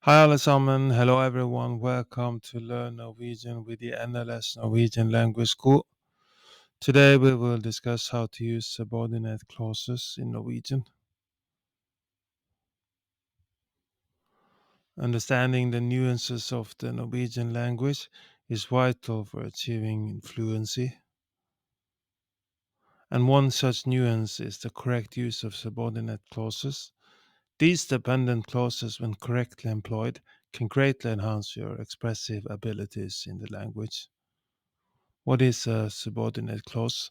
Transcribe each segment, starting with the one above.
Hi alle sammen, hello everyone, welcome to Learn Norwegian with the NLS Norwegian Language School. Today we will discuss how to use subordinate clauses in Norwegian. Understanding the nuances of the Norwegian language is vital for achieving fluency. And one such nuance is the correct use of subordinate clauses. These dependent clauses, when correctly employed, can greatly enhance your expressive abilities in the language. What is a subordinate clause?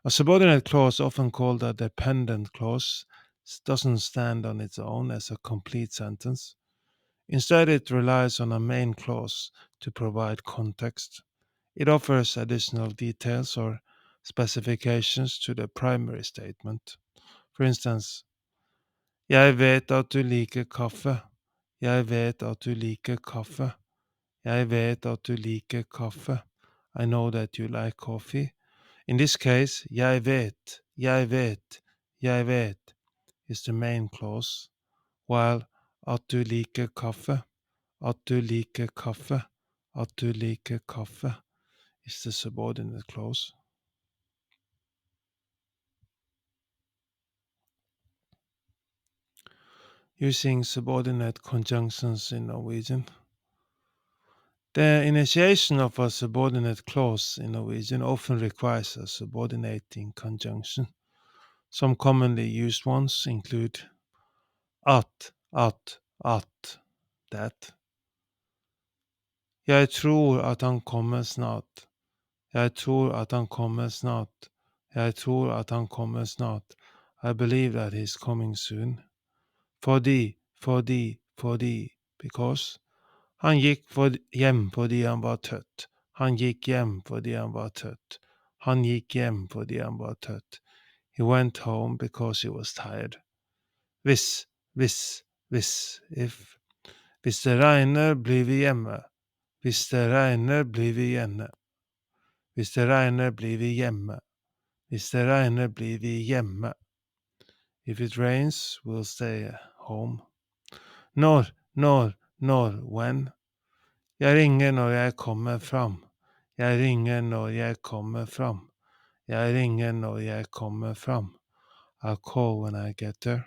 A subordinate clause, often called a dependent clause, doesn't stand on its own as a complete sentence. Instead, it relies on a main clause to provide context. It offers additional details or specifications to the primary statement. For instance, Jeg vet at du liker kaffe. Jeg vet at du liker kaffe. Jeg vet at du liker kaffe. I know that you like coffee. In this case, jeg vet is the main clause, while at du liker kaffe, at du liker kaffe, at du liker kaffe is the subordinate clause. Using subordinate conjunctions in Norwegian. The initiation of a subordinate clause in Norwegian often requires a subordinating conjunction. Some commonly used ones include at, that. Jeg tror at han kommer snart. Jeg tror at han kommer snart. Jeg tror at han kommer snart. I believe that he's coming soon. Fordi, because. Han gikk hjem fordi han var trøtt. Han gikk hjem fordi han var trøtt. Han gikk hjem fordi han var trøtt. He went home because he was tired. Hvis, if. Hvis det regner, blir vi hjemme. Hvis det regner, blir vi hjemme. Hvis det regner, blir vi hjemme. Hvis det regner, blir vi hjemme. If it rains, we'll stay home. Når, when. Jeg ringer når jeg kommer fram. Jeg ringer når jeg kommer fram. Jeg ringer når jeg kommer fram. I'll call when I get there.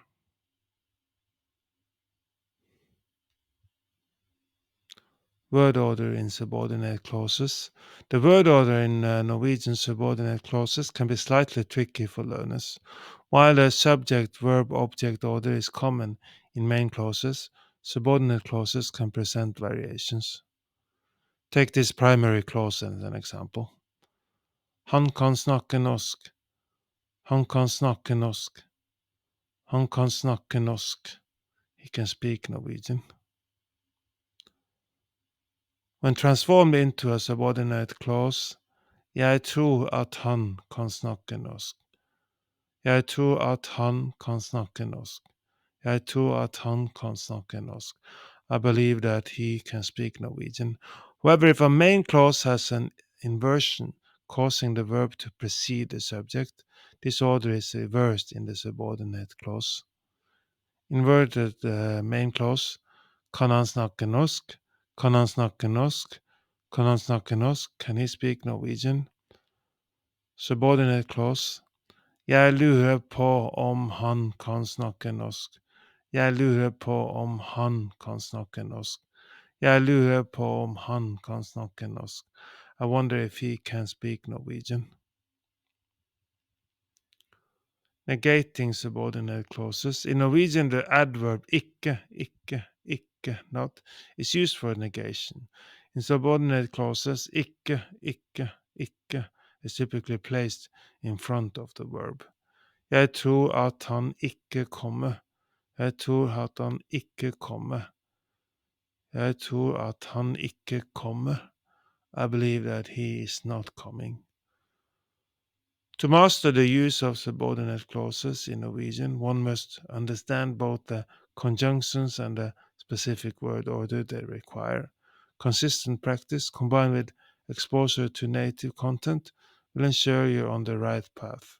Word order in subordinate clauses. The word order in Norwegian subordinate clauses can be slightly tricky for learners. While the subject, verb, object order is common in main clauses, subordinate clauses can present variations. Take this primary clause as an example. Han kan snakke norsk. Han kan snakke norsk. Han kan snakke norsk. He can speak Norwegian. When transformed into a subordinate clause, jeg tror at han kan snakke norsk. Jeg tror at han kan snakke norsk. Jeg tror at han kan snakke norsk. I believe that he can speak Norwegian. However, if a main clause has an inversion causing the verb to precede the subject, this order is reversed in the subordinate clause. Inverted main clause. Kan han snakke norsk? Kan han snakke norsk? Kan han snakke norsk? Can he speak Norwegian? Subordinate clause. Jeg lurer på om han kan snakke norsk. Jeg lurer på om han kan snakke norsk. Jeg lurer på om han kan snakke norsk. I wonder if he can speak Norwegian. Negating subordinate clauses. In Norwegian, the adverb ikke, not, is used for negation. In subordinate clauses, ikke is typically placed in front of the verb. Jeg tror at han ikke kommer. Jeg tror at han ikke kommer. Jeg tror at han ikke kommer. I believe that he is not coming. To master the use of subordinate clauses in Norwegian, one must understand both the conjunctions and the specific word order they require. Consistent practice combined with exposure to native content will ensure you're on the right path.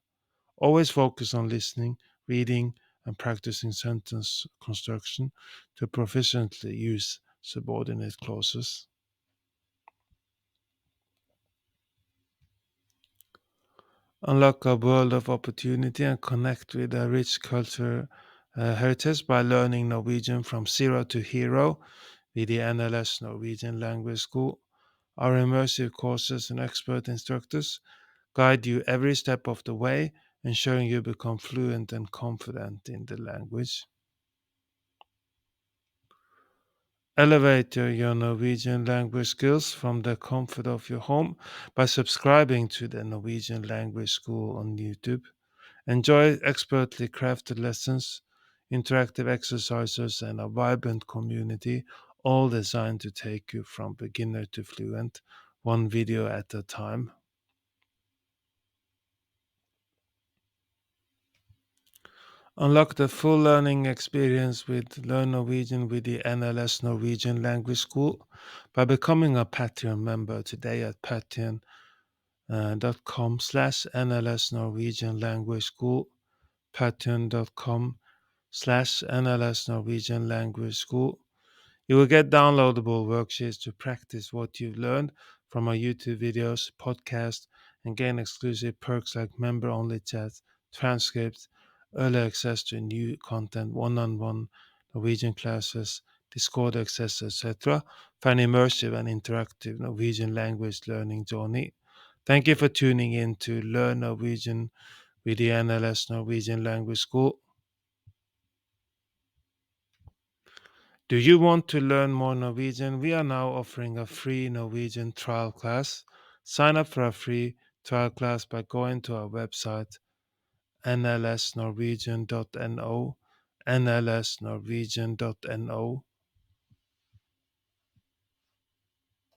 Always focus on listening, reading, and practicing sentence construction to proficiently use subordinate clauses. Unlock a world of opportunity and connect with a rich culture heritage by learning Norwegian from zero to hero with the NLS Norwegian Language School. Our immersive courses and expert instructors guide you every step of the way, ensuring you become fluent and confident in the language. Elevate your Norwegian language skills from the comfort of your home by subscribing to the Norwegian Language School on YouTube. Enjoy expertly crafted lessons, interactive exercises, and a vibrant community, all designed to take you from beginner to fluent, one video at a time. Unlock the full learning experience with Learn Norwegian with the NLS Norwegian Language School by becoming a Patreon member today at patreon.com/NLS Norwegian Language School, patreon.com/NLS Norwegian Language School. You will get downloadable worksheets to practice what you've learned from our YouTube videos, podcasts, and gain exclusive perks like member only chats, transcripts, early access to new content, one on one Norwegian classes, Discord access, etc. for an immersive and interactive Norwegian language learning journey. Thank you for tuning in to Learn Norwegian with the NLS Norwegian Language School. Do you want to learn more Norwegian? We are now offering a free Norwegian trial class. Sign up for a free trial class by going to our website nlsnorwegian.no, nlsnorwegian.no,